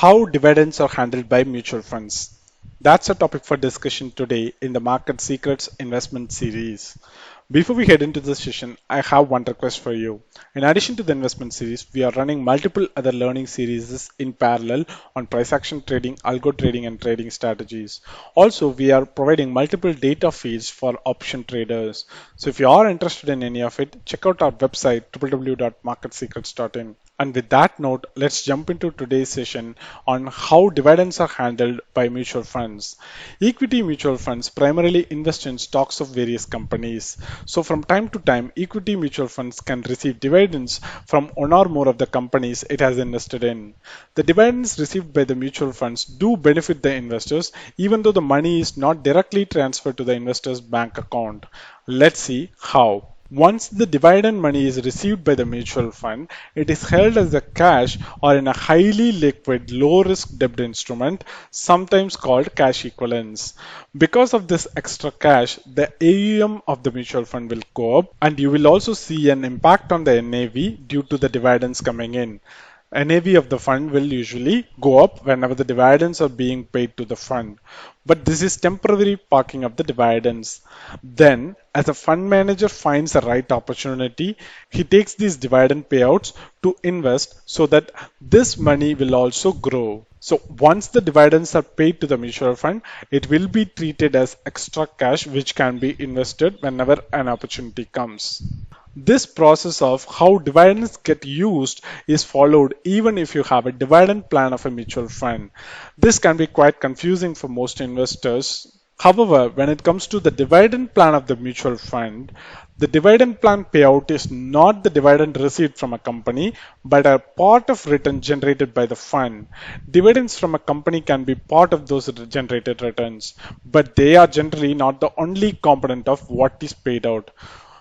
How dividends are handled by mutual funds. That's a topic for discussion today in the Market Secrets Investment Series. Before we head into this session, I have one request for you. In addition to the investment series, we are running multiple other learning series in parallel on price action trading, algo trading, and trading strategies. Also, we are providing multiple data feeds for option traders. So if you are interested in any of it, check out our website www.marketsecrets.in. And with that note, let's jump into today's session on how dividends are handled by mutual funds. Equity mutual funds primarily invest in stocks of various companies. So from time to time, equity mutual funds can receive dividends from one or more of the companies it has invested in. The dividends received by the mutual funds do benefit the investors even though the money is not directly transferred to the investor's bank account. Let's see how. Once the dividend money is received by the mutual fund, it is held as a cash or in a highly liquid, low-risk debt instrument, sometimes called cash equivalents. Because of this extra cash, the AUM of the mutual fund will go up, and you will also see an impact on the NAV due to the dividends coming in. NAV of the fund will usually go up whenever the dividends are being paid to the fund. But this is temporary parking of the dividends. Then, as a fund manager finds the right opportunity, he takes these dividend payouts to invest so that this money will also grow. So once the dividends are paid to the mutual fund, it will be treated as extra cash which can be invested whenever an opportunity comes. This process of how dividends get used is followed even if you have a dividend plan of a mutual fund. This can be quite confusing for most investors. However, when it comes to the dividend plan of the mutual fund, the dividend plan payout is not the dividend received from a company, but a part of return generated by the fund. Dividends from a company can be part of those generated returns, but they are generally not the only component of what is paid out.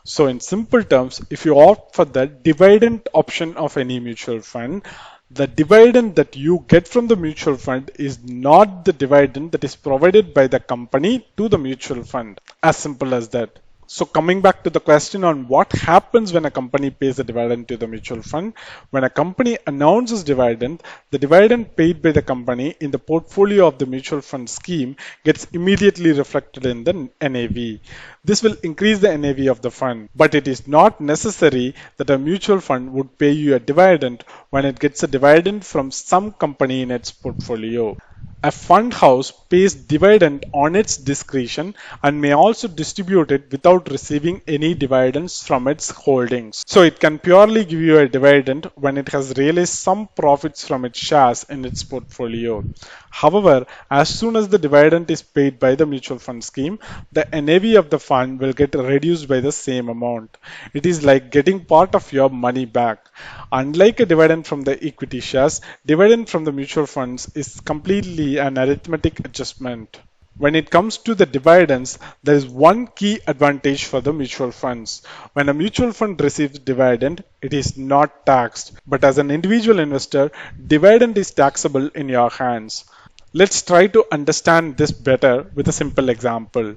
So in simple terms, if you opt for the dividend option of any mutual fund, the dividend that you get from the mutual fund is not the dividend that is provided by the company to the mutual fund. As simple as that. So coming back to the question on what happens when a company pays a dividend to the mutual fund, when a company announces dividend, the dividend paid by the company in the portfolio of the mutual fund scheme gets immediately reflected in the NAV. This will increase the NAV of the fund, but it is not necessary that a mutual fund would pay you a dividend when it gets a dividend from some company in its portfolio. A fund house pays dividend on its discretion and may also distribute it without receiving any dividends from its holdings. So it can purely give you a dividend when it has realized some profits from its shares in its portfolio. However, as soon as the dividend is paid by the mutual fund scheme, the NAV of the fund will get reduced by the same amount. It is like getting part of your money back. Unlike a dividend from the equity shares, dividend from the mutual funds is completely an arithmetic adjustment. When it comes to the dividends, there is one key advantage for the mutual funds. When a mutual fund receives dividend, it is not taxed. But as an individual investor, dividend is taxable in your hands. Let's try to understand this better with a simple example.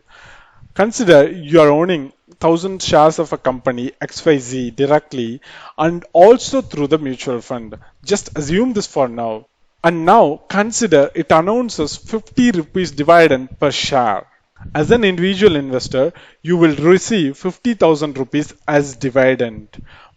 Consider you are owning 1000 shares of a company XYZ directly and also through the mutual fund. Just assume this for now. And now consider it announces 50 rupees dividend per share. As an individual investor, you will receive 50,000 rupees as dividend.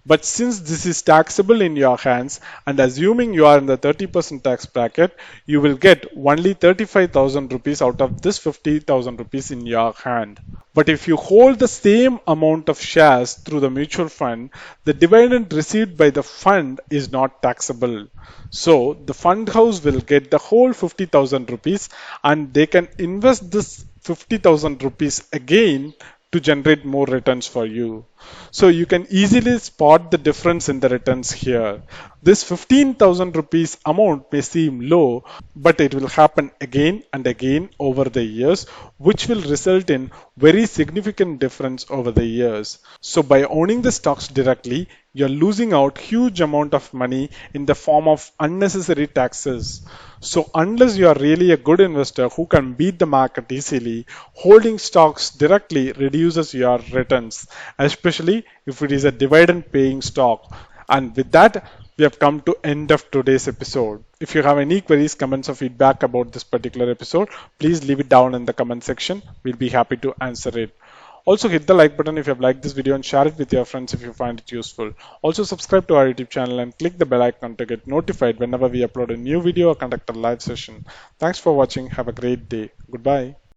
But since this is taxable in your hands and assuming you are in the 30% tax bracket, you will get only 35,000 rupees out of this 50,000 rupees in your hand. But if you hold the same amount of shares through the mutual fund, the dividend received by the fund is not taxable. So the fund house will get the whole 50,000 rupees and they can invest this 50,000 rupees again to generate more returns for you. So you can easily spot the difference in the returns here. This 15,000 rupees amount may seem low, but it will happen again and again over the years, which will result in very significant difference over the years. So by owning the stocks directly, you're losing out huge amount of money in the form of unnecessary taxes. So unless you are really a good investor who can beat the market easily, holding stocks directly reduces your returns, especially if it is a dividend paying stock. And with that, We have come to end of today's episode. If you have any queries, comments or feedback about this particular episode, please leave it down in the comment section. We'll be happy to answer it. Also hit the like button if you have liked this video and share it with your friends if you find it useful. Also subscribe to our YouTube channel and click the bell icon to get notified whenever we upload a new video or conduct a live session. Thanks for watching. Have a great day. Goodbye.